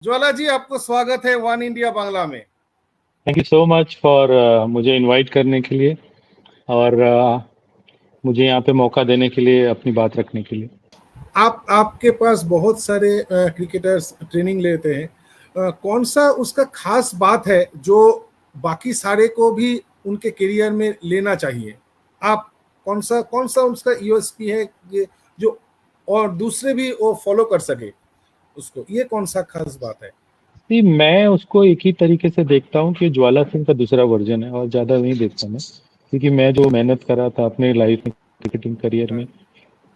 ज्वाला जी, आपको स्वागत है वन इंडिया बांग्ला में। Thank you so much for मुझे इनवाइट करने के लिए और मुझे यहाँ पे मौका देने के लिए अपनी बात रखने के लिए। आपके पास बहुत सारे क्रिकेटर्स ट्रेनिंग लेते हैं। कौन सा उसका खास बात है जो बाकी सारे को भी उनके करियर में लेना चाहिए? आप कौन सा उसका यूएसपी है ये, जो और दूसरे भी वो फॉलो कर सके उसको, ये कौन सा खास बात है? जी, मैं उसको एक ही तरीके से देखता हूँ कि ज्वाला सिंह का दूसरा वर्जन है और ज़्यादा नहीं देखता मैं, क्योंकि मैं जो मेहनत करा था अपने लाइफ में क्रिकेटिंग करियर हाँ, में,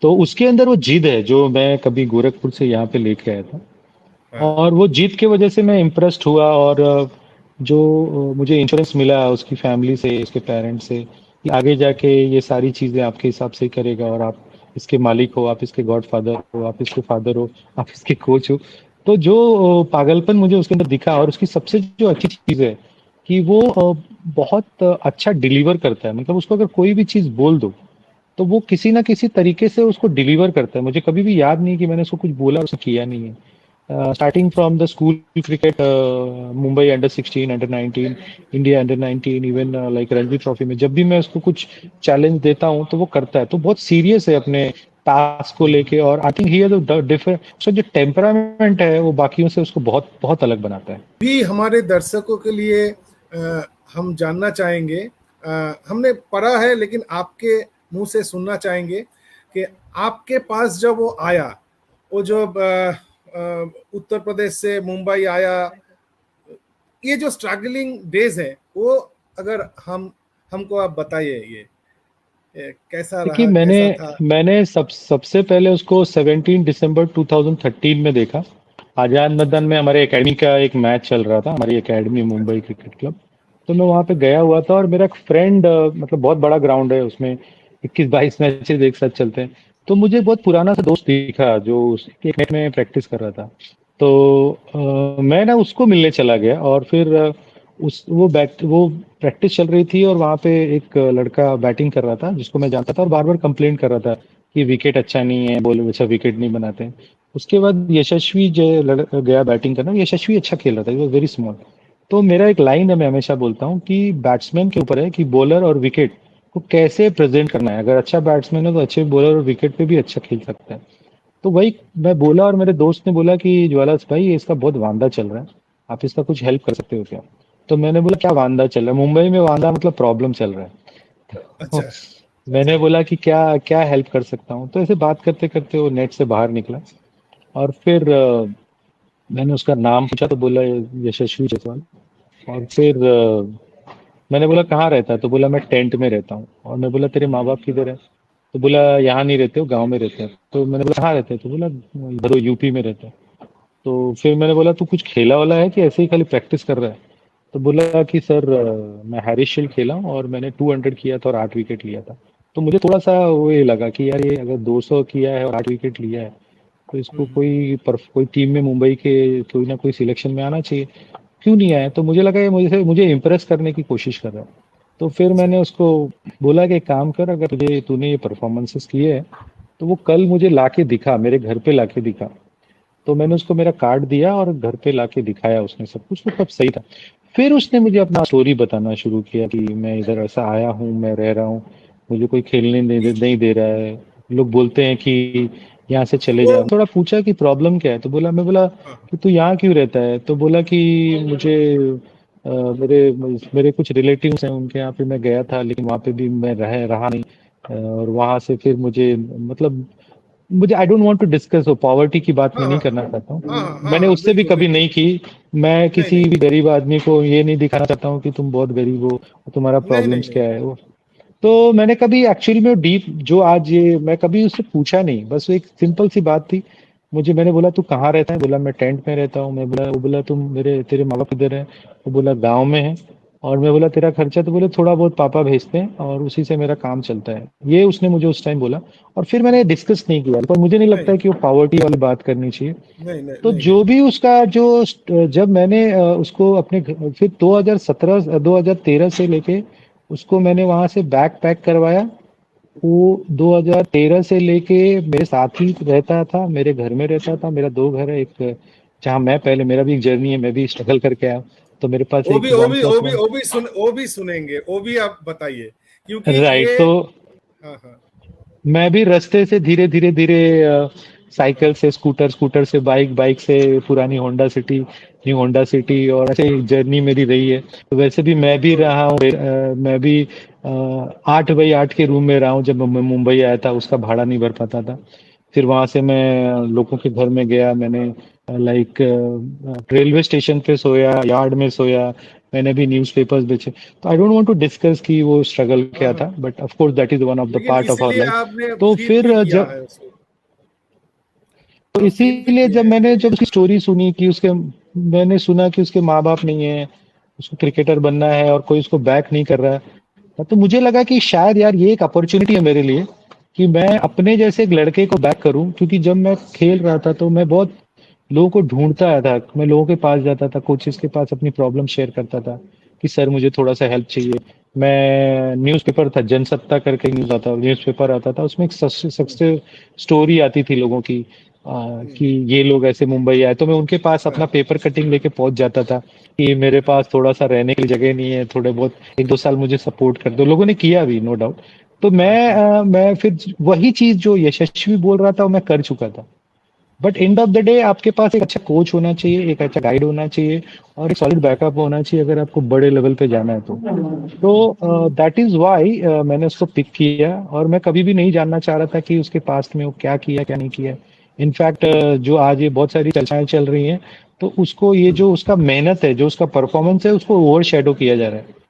तो उसके अंदर वो जिद है जो मैं कभी गोरखपुर से यहाँ पे लेके आया था। हाँ, और वो जीत के वजह से मैं इम्प्रेस्ड हुआ और मुझे इंश्योरेंस मिला उसकी फैमिली से, उसके पेरेंट्स से, कि आगे जाके ये सारी चीज़ें आपके हिसाब से ही करेगा और आप इसके मालिक हो, आप इसके गॉडफादर हो, आप इसके फादर हो, आप इसके कोच हो। तो जो पागलपन मुझे उसके अंदर दिखा, और उसकी सबसे जो अच्छी चीज़ है कि वो बहुत अच्छा डिलीवर करता है। मतलब उसको अगर कोई भी चीज़ बोल दो तो वो किसी ना किसी तरीके से उसको डिलीवर करता है। मुझे कभी भी याद नहीं कि मैंने उसको कुछ बोला और उसने किया नहीं है। Starting from the school cricket, Mumbai under 16, under 19, India under 19, even like Ranji trophy में जब भी मैं उसको कुछ चैलेंज देता हूँ तो वो करता है। तो बहुत सीरियस है अपने टास्क को लेके, और I think he has a different, उसका जो टेम्परामेंट है वो बाकियों से उसको बहुत बहुत अलग बनाता है। भी हमारे दर्शकों के लिए हम जानना चाहेंगे। हमने पढ़ा है लेकिन आपके मुंह से सुनना चाहेंगे कि आपके पास जब वो आया, वो जो उत्तर प्रदेश से मुंबई आया, ये जो स्ट्रगलिंग डेज है वो, अगर हमको आप बताइए, ये कैसा देखिए, रहा, मैंने कैसा था? मैंने सबसे पहले उसको 17 दिसंबर 2013 में देखा। आजाद मैदान में हमारे एकेडमी का एक मैच चल रहा था, हमारी एकेडमी मुंबई क्रिकेट क्लब। तो मैं वहाँ पे गया हुआ था, और मेरा एक फ्रेंड, मतलब बहुत बड़ा ग्राउंड है उसमें, 21-22 मैचेस एक साथ चलते हैं। तो मुझे बहुत पुराना सा दोस्त दिखा जो एक मैच में प्रैक्टिस कर रहा था। तो मैं ना उसको मिलने चला गया, और फिर उस वो प्रैक्टिस चल रही थी, और वहाँ पे एक लड़का बैटिंग कर रहा था जिसको मैं जानता था, और बार बार कंप्लेंट कर रहा था कि विकेट अच्छा नहीं है, बॉल अच्छा विकेट नहीं बनाते हैं। उसके बाद यशस्वी जो गया बैटिंग करना, यशस्वी अच्छा खेल रहा था, वो वेरी स्मॉल। तो मेरा एक लाइन है, मैं हमेशा बोलता हूँ कि बैट्समैन के ऊपर है कि बॉलर और विकेट को कैसे प्रेजेंट करना है। अगर अच्छा बैट्समैन है तो अच्छे बॉलर और विकेट पे भी अच्छा खेल सकता है। तो वही मैं बोला, और मेरे दोस्त ने बोला कि ज्वाला भाई, ये इसका बहुत वांदा चल रहा है, आप इसका कुछ हेल्प कर सकते हो क्या? तो मैंने बोला, क्या वांदा चल रहा है? मुंबई में वांदा मतलब प्रॉब्लम चल रहा है। तो अच्छा। मैंने बोला कि क्या क्या हेल्प कर सकता हूँ। तो ऐसे बात करते करते वो नेट से बाहर निकला, और फिर मैंने उसका नाम पूछा तो बोला यशस्वी जायसवाल। और फिर मैंने बोला कहाँ रहता है, तो बोला मैं टेंट में रहता हूँ। और मैं बोला तेरे माँ बाप किधर है? तो बोला यहाँ नहीं रहते हो, गाँव में रहते हैं। तो मैंने बोला कहाँ रहते हैं? तो बोला इधर यूपी में रहते हैं। तो फिर मैंने बोला तू कुछ खेला वाला है कि ऐसे ही खाली प्रैक्टिस कर रहा है? तो बोला कि सर, मैं हैरिस शील्ड खेला हूँ और मैंने 200 किया था और 8 विकेट लिया था। तो मुझे थोड़ा सा वो ये लगा कि यार, ये अगर 200 किया है और 8 विकेट लिया है तो इसको कोई टीम में मुंबई के कोई ना कोई सिलेक्शन में आना चाहिए। क्यों नहीं आया? तो मुझे लगा ये मुझे मुझे इम्प्रेस करने की कोशिश कर रहा है। तो फिर मैंने उसको बोला कि एक काम कर, अगर तूने ये परफॉर्मेंसेस किए हैं तो वो कल मुझे लाके दिखा, मेरे घर पे लाके दिखा। तो मैंने उसको मेरा कार्ड दिया और घर पे लाके दिखाया उसने सब कुछ, तो सब सही था। फिर उसने मुझे अपना स्टोरी बताना शुरू किया कि मैं इधर ऐसा आया हूँ, मैं रह रहा हूँ, मुझे कोई खेलने नहीं दे रहा है, लोग बोलते हैं कि यहाँ से चले वो जा। थोड़ा पूछा कि प्रॉब्लम क्या है, तो मैं बोला हाँ, कि तू यहाँ क्यों रहता है? तो बोला कि मुझे मेरे मेरे कुछ रिलेटिव्स हैं, उनके यहाँ पे मैं गया था, लेकिन वहाँ पे भी मैं रहा नहीं। और वहां से फिर मुझे I don't want to discuss, वो पॉवर्टी की बात हाँ, मैं नहीं हाँ, करना चाहता हाँ, हूँ। हाँ, हाँ, मैंने हाँ, उससे भी बिल्कुल कभी बिल्कुल। नहीं की। मैं नहीं किसी नहीं भी गरीब आदमी को ये नहीं दिखाना चाहता हूँ कि तुम बहुत गरीब हो, तुम्हारा नहीं नहीं प्रॉब्लम्स नहीं। क्या है वो। तो मैंने कभी एक्चुअली में डीप जो आज ये मैं कभी उससे पूछा नहीं, बस वो एक सिंपल सी बात थी। मैंने बोला तू कहाँ रहता है? बोला मैं टेंट में रहता हूँ। वो बोला तेरे माँ बाप किधर है? वो बोला गाँव में है। और मैं बोला तेरा खर्चा? तो बोले थोड़ा बहुत पापा भेजते हैं और उसी से मेरा काम चलता है। ये उसने मुझे उस टाइम बोला। और फिर मैंने डिस्कस नहीं किया, पर मुझे नहीं लगता नहीं है कि वो पॉवर्टी वाली बात करनी चाहिए। नहीं नहीं तो नहीं नहीं। जो भी उसका जब मैंने उसको फिर 2017 2013 से लेके उसको मैंने वहां से बैग पैक करवाया। वो 2013 से लेके मेरे साथ ही रहता था, मेरे घर में रहता था। मेरा 2 घर है, एक जहाँ मैं पहले, मेरा भी एक जर्नी है, मैं भी स्ट्रगल करके आया, तो मेरे पास वो एक भी वो वन भी प्लस वो भी वन वो भी वो भी सुनेंगे, वो भी आप बताइए, क्योंकि राइट। ये। तो हाँ हाँ मैं भी रास्ते से धीरे धीरे धीरे हाँ साइकिल से स्कूटर, स्कूटर से बाइक, बाइक से पुरानी Honda city, new Honda city, और ऐसे जर्नी मेरी रही है। तो वैसे भी मैं भी गुड। रहा हूँ, मैं भी 8x8 के रूम में रहा हूँ। जब मैं मुंबई आया था, उसका भाड़ा नहीं भर पाता था। फिर वहां से मैं लोगों के घर में गया, मैंने लाइक रेलवे स्टेशन पे सोया, यार्ड में सोया, मैंने भी न्यूज़पेपर्स बेचे। तो I don't want to discuss कि वो स्ट्रगल हाँ क्या हाँ, था, but of course that is one of the लेकिन पार्ट ऑफ आवर इसीलिए लाइफ। आपने तो फिर फिर भी किया जब है उसको। तो हाँ, फिर भी इसीलिए किए जब हैं। मैंने जब उसकी स्टोरी सुनी कि उसके, मैंने सुना कि उसके माँ बाप नहीं है, उसको क्रिकेटर बनना है और कोई उसको बैक नहीं कर रहा है, तो मुझे लगा कि शायद यार ये एक अपॉर्चुनिटी है मेरे लिए कि मैं अपने जैसे एक लड़के को बैक करूं। क्योंकि जब मैं खेल रहा था तो मैं बहुत लोगों को ढूंढता आया था, मैं लोगों के पास जाता था, कोचेस के पास अपनी प्रॉब्लम शेयर करता था कि सर मुझे थोड़ा सा हेल्प चाहिए। मैं न्यूज़पेपर था, जनसत्ता करके न्यूज़ आता, न्यूज़पेपर आता था, उसमें एक सक्सेस स्टोरी आती थी लोगों की, कि ये लोग ऐसे मुंबई आए, तो मैं उनके पास अपना हाँ पेपर कटिंग लेके पहुंच जाता था कि मेरे पास थोड़ा सा रहने की जगह नहीं है, थोड़े बहुत 1-2 साल मुझे सपोर्ट कर दो। लोगों ने किया भी, नो डाउट। तो हाँ हाँ मैं फिर वही चीज जो यशस्वी बोल रहा था वो मैं कर चुका था। But end of the day आपके पास एक अच्छा कोच होना चाहिए, एक अच्छा गाइड होना चाहिए, और एक सॉलिड बैकअप होना चाहिए अगर आपको बड़े लेवल पे जाना है तो दैट इज वाई मैंने उसको पिक किया। और मैं कभी भी नहीं जानना चाह रहा था कि उसके पास्ट में वो क्या किया, क्या नहीं किया। इनफैक्ट जो आज ये बहुत सारी चर्चाएं चल रही हैं, तो उसको ये जो उसका मेहनत है, जो उसका परफॉर्मेंस है, उसको ओवर शेडो किया जा रहा है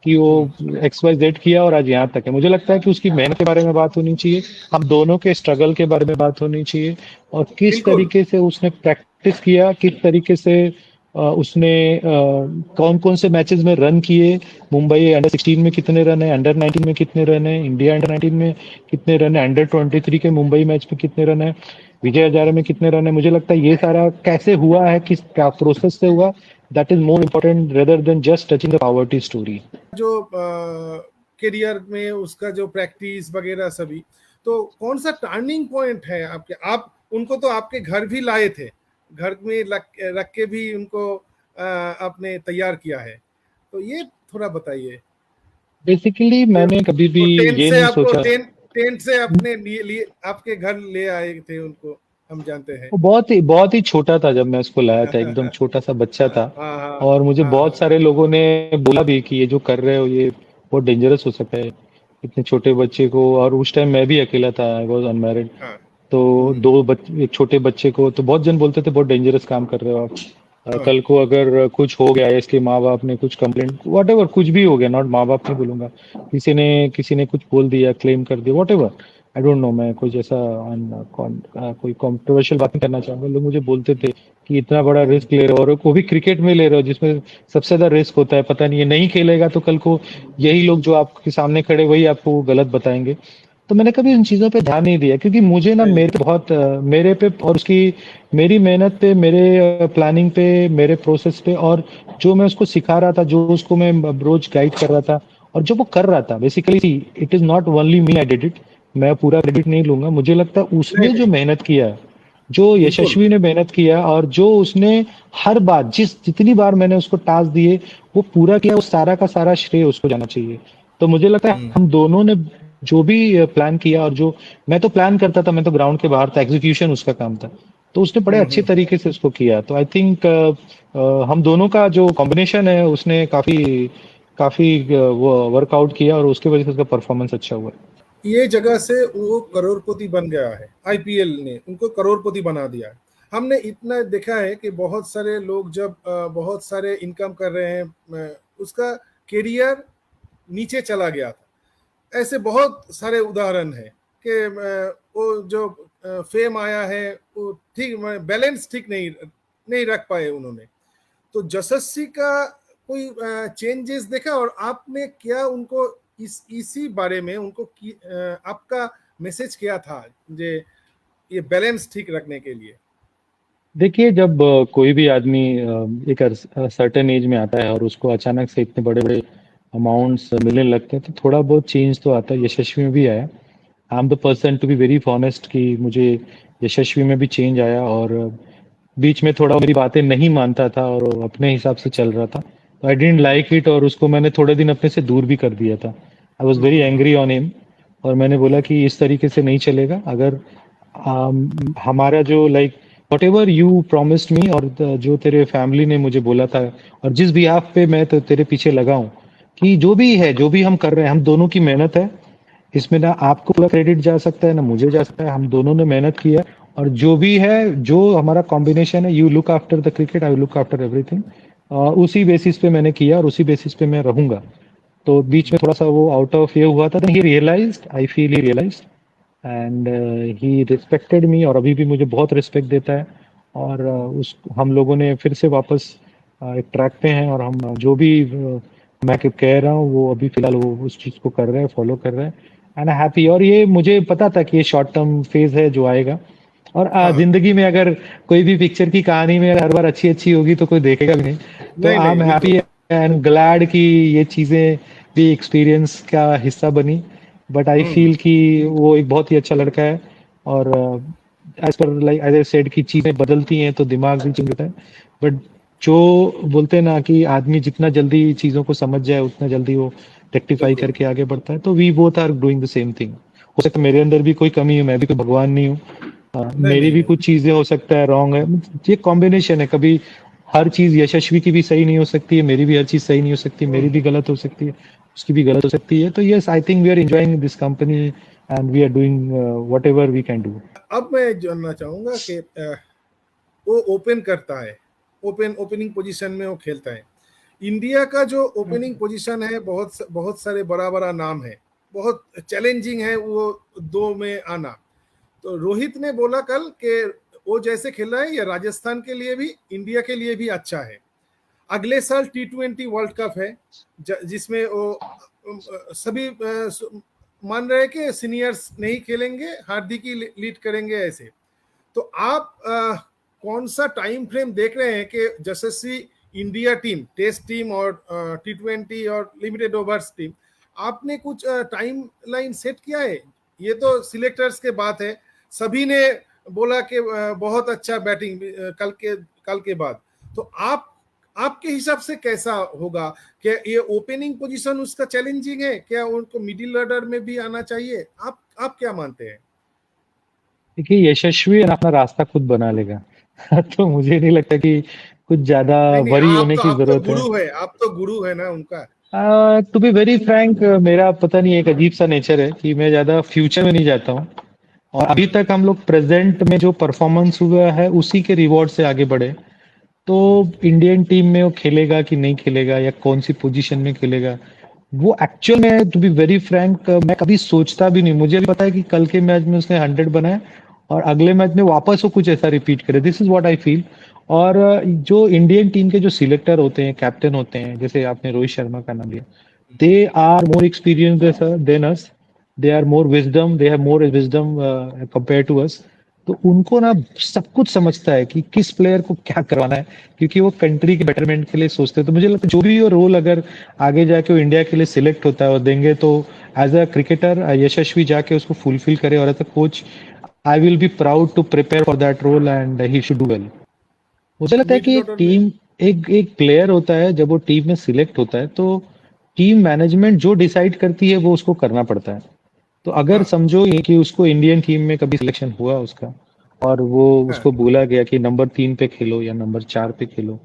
कि वो XYZ किया और आज यहाँ तक है। मुझे लगता है कि उसकी मेहनत के बारे में बात होनी चाहिए, हम दोनों के स्ट्रगल के बारे में बात होनी चाहिए, और किस बिल्कुल। तरीके से उसने प्रैक्टिस किया, किस तरीके से उसने कौन कौन से मैचेस में रन किए, मुंबई अंडर 16 में कितने रन है, अंडर 19 में कितने रन है, इंडिया अंडर 19 में कितने रन है, अंडर 23 के मुंबई मैच में कितने रन है, विजय हजारे में कितने रन है। मुझे लगता है ये सारा कैसे हुआ है, किस क्या प्रोसेस से हुआ, that is more important rather than just touching the poverty story. जो करियर में उसका जो प्रैक्टिस वगैरह सभी, तो कौन सा टर्निंग पॉइंट है आपके? आप उनको तो आपके घर भी लाए थे, घर में रख के भी उनको आपने तैयार किया है, तो ये थोड़ा बताइए। बेसिकली कि मैंने कभी भी वो टेंट ये से नहीं आपको सोचा। टेंट से अपने लिए आपके घर ले आए थे उनको, हम जानते हैं। वो बहुत ही छोटा था जब मैं उसको लाया था, एकदम छोटा सा बच्चा था। हाँ हाँ और मुझे हाँ बहुत हाँ सारे लोगों ने बोला भी कि ये जो कर रहे हो ये बहुत डेंजरस हो सकता है, इतने छोटे बच्चे को। और उस टाइम मैं भी अकेला था, आई वॉज अनमैरिड। हाँ। तो एक छोटे बच्चे को तो बहुत जन बोलते थे बहुत डेंजरस काम कर रहे हो आप। हाँ कल को अगर कुछ हो गया, इसके माँ बाप ने कुछ कंप्लेंट, वट एवर, कुछ भी हो गया, नॉट माँ बाप नहीं बोलूंगा, किसी ने कुछ बोल दिया, क्लेम कर दिया, what ever, I don't know, मैं कुछ ऐसा कोई कंट्रोवर्शियल बात नहीं करना चाहूंगा। लोग मुझे बोलते थे कि इतना बड़ा रिस्क ले रहे हो, और वो भी क्रिकेट में ले रहे हो जिसमें सबसे ज्यादा रिस्क होता है, पता नहीं है नहीं खेलेगा तो कल को यही लोग जो आपके सामने खड़े वही आपको गलत बताएंगे। तो मैंने कभी उन चीज़ों पे ध्यान नहीं दिया, क्योंकि मुझे ना नहीं। मेरे पे बहुत मेरे पे और उसकी मेरी मेहनत पे, मेरे प्लानिंग पे, मेरे प्रोसेस पे, और जो मैं उसको सिखा रहा था, जो उसको मैं रोज गाइड कर रहा था, और जो वो कर रहा था, basically it is not only me I did it. मैं पूरा क्रेडिट नहीं लूंगा, मुझे लगता है नहीं उसने जो नहीं, मेहनत किया है, जो बिल्कुल। यशस्वी ने मेहनत किया, और जो उसने हर बार जितनी बार मैंने उसको टास्क दिए वो पूरा किया, उस सारा का सारा श्रेय उसको जाना चाहिए। तो मुझे लगता है हम दोनों ने जो भी प्लान किया, और जो मैं तो प्लान करता था, मैं तो ग्राउंड के बाहर था, एग्जीक्यूशन उसका काम था, तो उसने बड़े अच्छे तरीके से उसको किया। तो आई थिंक हम दोनों का जो कॉम्बिनेशन है उसने काफी काफी वो वर्कआउट किया, और उसके वजह से उसका परफॉर्मेंस अच्छा हुआ। ये जगह से वो करोड़पति बन गया है, आईपीएल ने उनको करोड़पति बना दिया है। हमने इतना देखा है कि बहुत सारे लोग जब बहुत सारे इनकम कर रहे हैं, उसका करियर नीचे चला गया था। ऐसे बहुत सारे उदाहरण हैं कि वो जो फेम आया है वो ठीक, बैलेंस ठीक नहीं नहीं रख पाए उन्होंने। तो यशस्वी का कोई चेंजेस देखा, और आपने क्या उनको इसी बारे में उनको आपका मैसेज क्या था जे ये बैलेंस ठीक रखने के लिए? देखिए, जब कोई भी आदमी एक सर्टेन एज में आता है और उसको अचानक से इतने बड़े बड़े अमाउंट्स मिलने लगते हैं, तो थोड़ा बहुत चेंज तो आता है। यशस्वी में भी आया। I am the person to be very honest कि मुझे यशस्वी में भी चेंज आया, और बीच में थोड़ा मेरी बातें नहीं मानता था और वो अपने हिसाब से चल रहा था, तो आई डिडंट लाइक इट और उसको मैंने थोड़े दिन अपने से दूर भी कर दिया था। I was very angry on him और मैंने बोला कि इस तरीके से नहीं चलेगा। अगर हमारा जो like what ever you promised मी और जो तेरे फैमिली ने मुझे बोला था और जिस भी आप पे मैं तो तेरे पीछे लगा हूँ कि जो भी है जो भी हम कर रहे हैं हम दोनों की मेहनत है, इसमें ना आपको पूरा क्रेडिट जा सकता है ना मुझे जा सकता है, हम दोनों ने मेहनत की है और जो भी है जो हमारा कॉम्बिनेशन है, you look after the cricket, I look after everything, उसी बेसिस पे मैंने किया और उसी बेसिस पे मैं रहूंगा। तो बीच में थोड़ा सा वो आउट ऑफ ये हुआ था, he realised, I feel he realised and he respected me और अभी भी मुझे बहुत रिस्पेक्ट देता है। और उस हम लोगों ने फिर से वापस एक ट्रैक पे हैं और हम जो भी मैं कह रहा हूँ वो अभी फिलहाल वो उस चीज़ को कर रहे हैं, फॉलो कर रहे हैं एंड हैप्पी। और ये मुझे पता था कि ये शॉर्ट टर्म फेज है जो आएगा और हाँ, जिंदगी में अगर कोई भी पिक्चर की कहानी में हर बार अच्छी अच्छी होगी तो कोई देखेगा भी नहीं। तो नहीं आई नहीं एम बिल्कुल। हैप्पी एंड ग्लैड कि ये चीज़ें भी एक्सपीरियंस का हिस्सा बनी। बट आई फील कि वो एक बहुत ही अच्छा लड़का है और as per like as I said कि चीज़ें बदलती हैं तो दिमाग भी चेंज होता है। बट जो बोलते हैं ना कि आदमी जितना जल्दी चीज़ों को समझ जाए उतना जल्दी वो रेक्टिफाई बिल्कुल। करके आगे बढ़ता है। तो we both are doing the same thing. हो सकता है मेरे अंदर भी कोई कमी है, मैं भी कोई भगवान नहीं हूँ, नहीं मेरी नहीं भी नहीं। कुछ चीजें हो सकता है रॉन्ग है। ये कॉम्बिनेशन है, कभी हर चीज यशस्वी की भी सही नहीं हो सकती है, मेरी भी हर चीज सही नहीं हो सकती, मेरी भी गलत हो सकती है, उसकी भी गलत हो सकती है। तो yes I think we are enjoying this company and we are doing whatever we can do. अब मैं जानना चाहूंगा कि वो ओपन करता है, ओपनिंग पोजीशन में वो खेलता है। इंडिया का जो ओपनिंग पोजीशन है, बहुत सारे बड़ा बड़ा नाम है, बहुत चैलेंजिंग है वो दो में आना। तो रोहित ने बोला कल कि वो जैसे खेल रहा है ये राजस्थान के लिए भी इंडिया के लिए भी अच्छा है। अगले साल T20 वर्ल्ड कप है जिसमें वो सभी मान रहे हैं कि सीनियर्स नहीं खेलेंगे, हार्दिक ही लीड करेंगे ऐसे। तो आप कौन सा टाइम फ्रेम देख रहे हैं कि यशस्वी इंडिया टीम, टेस्ट टीम और T20 और लिमिटेड ओवर्स टीम, आपने कुछ टाइम लाइन सेट किया है? ये तो सिलेक्टर्स के बात है, सभी ने बोला कि बहुत अच्छा बैटिंग कल के बाद। तो आप आपके हिसाब से कैसा होगा? क्या ये ओपनिंग पोजीशन उसका चैलेंजिंग है? क्या उनको मिडिल ऑर्डर में भी आना चाहिए? आप क्या मानते हैं? देखिए यशस्वी अपना रास्ता खुद बना लेगा तो मुझे नहीं लगता कि कुछ ज्यादा नहीं नहीं, वरी होने की आप तो जरूरत है। गुरु है, आप तो गुरु है ना उनका। टू बी वेरी फ्रैंक, मेरा पता नहीं एक अजीब सा नेचर है कि मैं ज्यादा फ्यूचर में नहीं जाता हूँ और अभी तक हम लोग प्रेजेंट में जो परफॉर्मेंस हुआ है उसी के रिवॉर्ड से आगे बढ़े। तो इंडियन टीम में वो खेलेगा कि नहीं खेलेगा या कौन सी पोजीशन में खेलेगा वो एक्चुअल में टू बी वेरी फ्रैंक मैं कभी सोचता भी नहीं। मुझे भी पता है कि कल के मैच में उसने 100 बनाए और अगले मैच में वापस वो कुछ ऐसा रिपीट करे, this is what I feel. और जो इंडियन टीम के जो सिलेक्टर होते हैं, कैप्टन होते हैं, जैसे आपने रोहित शर्मा का नाम लिया, they are more experienced than us, they are more wisdom, they have more wisdom compared to us। तो उनको ना सब कुछ समझता है कि किस प्लेयर को क्या करवाना है, क्योंकि वो कंट्री के बेटरमेंट के लिए सोचते हैं। तो मुझे लगता है जो भी वो रोल अगर आगे जाके वो इंडिया के लिए सिलेक्ट होता है और देंगे तो एज अ क्रिकेटर यशस्वी जाके उसको फुलफिल करे और as a coach I will be proud to prepare for that role and he should do well. मुझे लगता है कि मिडिल एक ऑर्डर में। टीम एक एक प्लेयर होता है जब वो टीम में सिलेक्ट होता है तो टीम मैनेजमेंट जो डिसाइड करती है वो उसको करना पड़ता है। तो अगर हाँ समझो ये कि उसको इंडियन टीम में कभी सिलेक्शन हुआ उसका और वो हाँ उसको बोला गया कि नंबर 3 पे खेलो या नंबर 4 पे खेलो,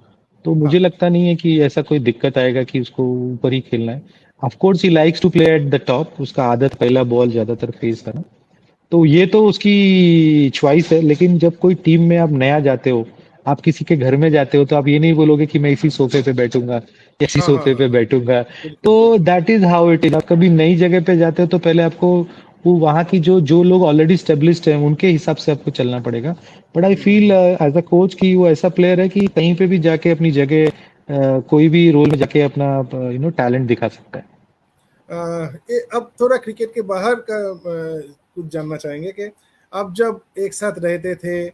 तो मुझे हाँ लगता नहीं है कि ऐसा कोई दिक्कत आएगा कि उसको ऊपर ही खेलना है। Of course he likes to play at the top, उसका आदत पहला बॉल ज्यादातर फेस करना, तो ये तो उसकी च्वाइस है। लेकिन जब कोई टीम में आप नया जाते हो, आप किसी के घर में जाते हो, तो आप ये नहीं बोलोगे कि मैं इसी सोफे पे बैठूंगा या इसी हाँ हाँ सोफे हाँ पे हाँ, बैठूंगा। बिल्कुल तो बिल्कुल। That is how it is. आप कभी नई जगह पे जाते हो तो पहले आपको वो वहाँ की जो जो लोग ऑलरेडी स्टेब्लिश्ड हैं उनके हिसाब से आपको चलना पड़ेगा। But I feel as a coach कि वो ऐसा प्लेयर है कि कहीं पे भी जाके अपनी जगह कोई भी रोल में जाके अपना टैलेंट दिखा सकता है। अब थोड़ा क्रिकेट के बाहर का कुछ जानना चाहेंगे कि आप जब एक साथ रहते थे,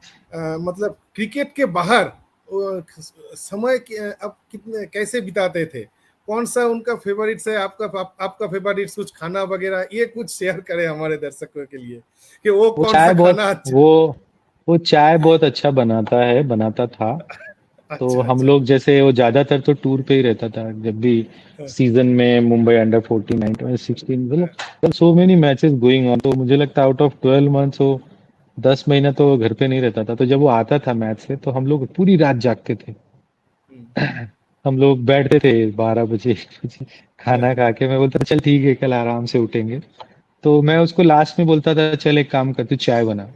मतलब क्रिकेट के बाहर समय अब कितने कैसे बिताते थे? कौन सा उनका फेवरेट है? आपका फेवरेट कुछ खाना वगैरह, ये कुछ शेयर करें हमारे दर्शकों के लिए कि वो वो कौन सा चाय बहुत खाना अच्छा। वो वो चाय बहुत अच्छा बनाता था। तो अच्छा हम अच्छा। लोग जैसे वो ज्यादातर तो टूर पे ही रहता था, जब भी हाँ, सीजन में मुंबई अंडर 14 19 16, हाँ, मतलब so many matches going on, तो मुझे लगता है आउट ऑफ 12 मंथ्स वो 10 महीना तो घर पे नहीं रहता था। तो जब वो आता था मैच से तो हम लोग पूरी रात जागते थे। हम्म, हम लोग बैठते थे 12 बजे 1 बजे, खाना हाँ, खा के मैं बोलता था चल ठीक है कल आराम से उठेंगे। तो मैं उसको लास्ट में बोलता था चल एक काम कर, तू चाय बना।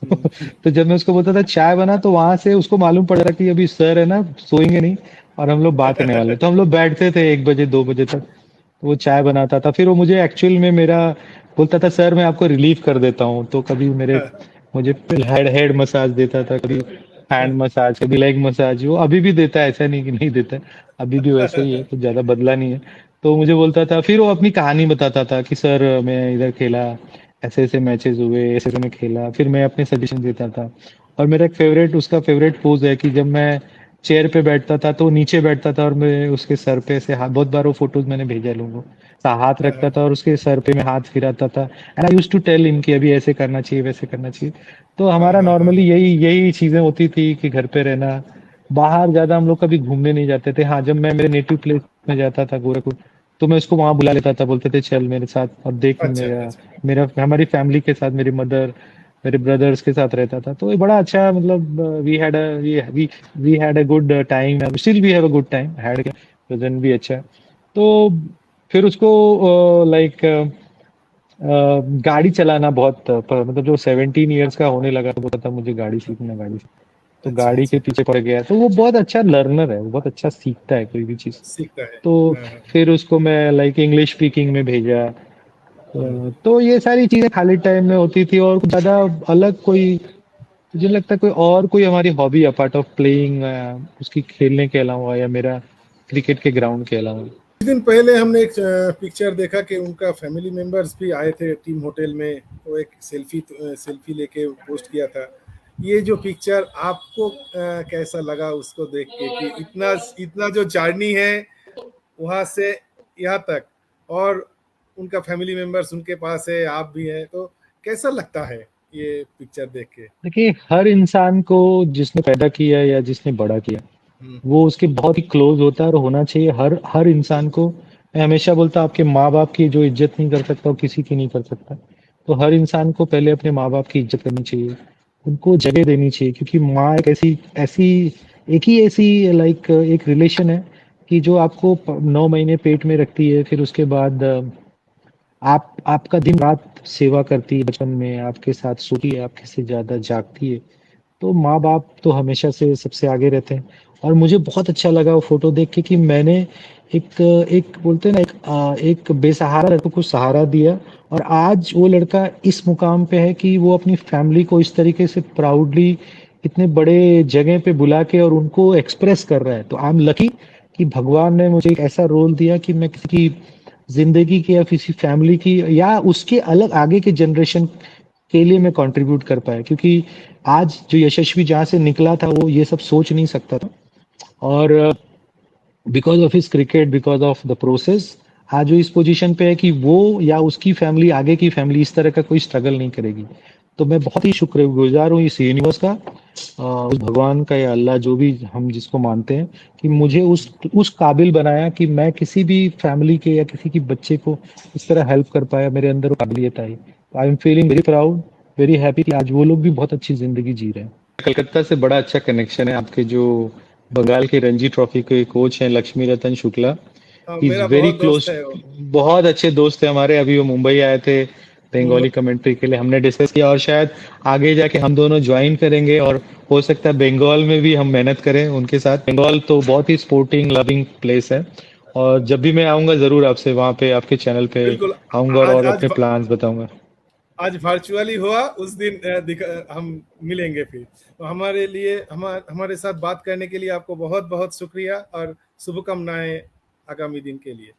हम्म, तो जब मैं उसको बोलता था चाय बना, तो वहां से उसको मालूम पड़ रहा कि अभी सर है ना सोएंगे नहीं और हम लोग बात करने वाले हैं। तो हम लोग बैठते थे 1 बजे 2 बजे तक। तो वो चाय बनाता था, फिर वो मुझे एक्चुअल में मेरा बोलता था सर मैं आपको रिलीव कर देता हूँ। तो कभी मेरे हाँ, मुझे हेड हेड मसाज देता था, कभी हैंड हाँ, मसाज, कभी लेग मसाज। वो अभी भी देता है, ऐसा नहीं कि नहीं देता है, अभी भी वैसे ही है, कुछ ज्यादा बदला नहीं है। तो मुझे बोलता था, फिर वो अपनी कहानी बताता था कि सर मैं इधर खेला, ऐसे ऐसे मैचेस हुए, ऐसे ऐसे मैं खेला, फिर मैं अपने सजेशन देता था। और मेरा एक फेवरेट उसका फेवरेट पोज है कि जब मैं चेयर पे बैठता था तो वो नीचे बैठता था और मैं उसके सर पे से हाथ, बहुत बार वो फोटोज मैंने भेजा है लोगों को, हाथ रखता था और उसके सर पे मैं हाथ फिराता था। And I used to tell him कि अभी ऐसे करना चाहिए वैसे करना चाहिए। तो हाँ, हमारा हाँ, हाँ, नॉर्मली यही यही चीजें होती थी कि घर पे रहना, बाहर ज्यादा हम लोग कभी घूमने नहीं जाते थे। हाँ, जब मैं मेरे नेटिव प्लेस में जाता था गोरखपुर, तो मैं उसको वहां बुला लेता था, बोलते थे चल मेरे साथ और देख अच्छा मेरा अच्छा। मेरा हमारी फैमिली के साथ, मेरी मदर मेरे ब्रदर्स के साथ रहता था। तो ये बड़ा अच्छा, मतलब we had a good time, still we have a good time, had present भी अच्छा है। तो फिर उसको लाइक गाड़ी चलाना बहुत मतलब जो 17 ईयर्स का होने लगा तो बोलता था मुझे गाड़ी सीखना गाड़ी सीखना। तो अच्छा गाड़ी के अच्छा। पीछे पड़ गया। तो वो बहुत अच्छा लर्नर है, वो बहुत अच्छा सीखता है कोई भी चीज। सीखता है। तो हाँ हाँ हाँ। फिर उसको मैं लाइक इंग्लिश स्पीकिंग में भेजा। हम्म। तो ये सारी चीजें खाली टाइम में होती थी, और कुछ ज्यादा अलग कोई मुझे लगता है कोई और कोई हमारी हॉबी अपार्ट ऑफ प्लेइंग, उसकी खेलने के अलावा या मेरा क्रिकेट के ग्राउंड के अलावा। कुछ दिन पहले हमने एक पिक्चर देखा कि उनका फैमिली मेंबर्स भी आए थे टीम होटल में, वो एक सेल्फी लेके पोस्ट किया था। ये जो पिक्चर आपको कैसा लगा उसको देख के कि इतना इतना जो जर्नी है वहां से यहाँ तक, और उनका फैमिली मेंबर्स उनके पास है, आप भी हैं, तो कैसा लगता है ये पिक्चर देख के? देखिए हर इंसान को जिसने पैदा किया या जिसने बड़ा किया वो उसके बहुत ही क्लोज होता है और होना चाहिए। हर हर इंसान को, मैं हमेशा बोलता हूँ आपके माँ बाप की जो इज्जत नहीं कर सकता वो किसी की नहीं कर सकता। तो हर इंसान को पहले अपने माँ बाप की इज्जत करनी चाहिए, उनको जगह देनी चाहिए, क्योंकि माँ एक ऐसी ऐसी एक ही ऐसी लाइक एक रिलेशन है कि जो आपको 9 महीने पेट में रखती है, फिर उसके बाद आप आपका दिन रात सेवा करती है, बचपन में आपके साथ सोती है, आपके से ज्यादा जागती है। तो माँ बाप तो हमेशा से सबसे आगे रहते हैं। और मुझे बहुत अच्छा लगा वो फोटो देख के कि मैंने एक एक बोलते हैं ना एक बेसहारा लड़के को सहारा दिया, और आज वो लड़का इस मुकाम पे है कि वो अपनी फैमिली को इस तरीके से प्राउडली इतने बड़े जगह पे बुला के और उनको एक्सप्रेस कर रहा है। तो आई एम लकी कि भगवान ने मुझे एक ऐसा रोल दिया कि मैं किसी की जिंदगी की या किसी फैमिली की या उसके अलग आगे के जनरेशन के लिए मैं कंट्रीब्यूट कर पाया, क्योंकि आज जो यशस्वी जहाँ से निकला था वो ये सब सोच नहीं सकता था। और because of his cricket, because of the process, आज वो इस पोजीशन पे है कि वो या उसकी फैमिली, आगे की फैमिली इस तरह का कोई स्ट्रगल नहीं करेगी। तो मैं बहुत ही शुक्रगुजार हूँ इस यूनिवर्स का, उस भगवान का या अल्लाह जो भी हम जिसको मानते हैं, कि मुझे उस काबिल बनाया कि मैं किसी भी फैमिली के या किसी की बच्चे को इस तरह हेल्प कर पाया, मेरे अंदर वो काबिलियत आई। I am feeling very proud, very happy कि आज वो लोग भी बहुत अच्छी जिंदगी जी रहे हैं। कलकत्ता से बड़ा अच्छा कनेक्शन है आपके, जो बंगाल के रणजी ट्रॉफी के कोच हैं लक्ष्मी रतन शुक्ला, हाँ, ही इज मेरा वेरी बहुत दोस्त क्लोज। है वो। बहुत अच्छे दोस्त हैं हमारे, अभी वो मुंबई आए थे मुंबई। बंगाली कमेंट्री के लिए, हमने डिस्कस किया और शायद आगे जाके हम दोनों ज्वाइन करेंगे, और हो सकता है बंगाल में भी हम मेहनत करें उनके साथ। बंगाल तो बहुत ही स्पोर्टिंग लविंग प्लेस है, और जब भी मैं आऊंगा जरूर आपसे वहां पे आपके चैनल पे बिल्कुल। आऊंगा आज और आज अपने प्लान्स बताऊंगा। आज वर्चुअली हुआ, उस दिन हम मिलेंगे फिर। तो हमारे लिए हमारे साथ बात करने के लिए आपको बहुत बहुत शुक्रिया और शुभकामनाएं आगामी दिन के लिए।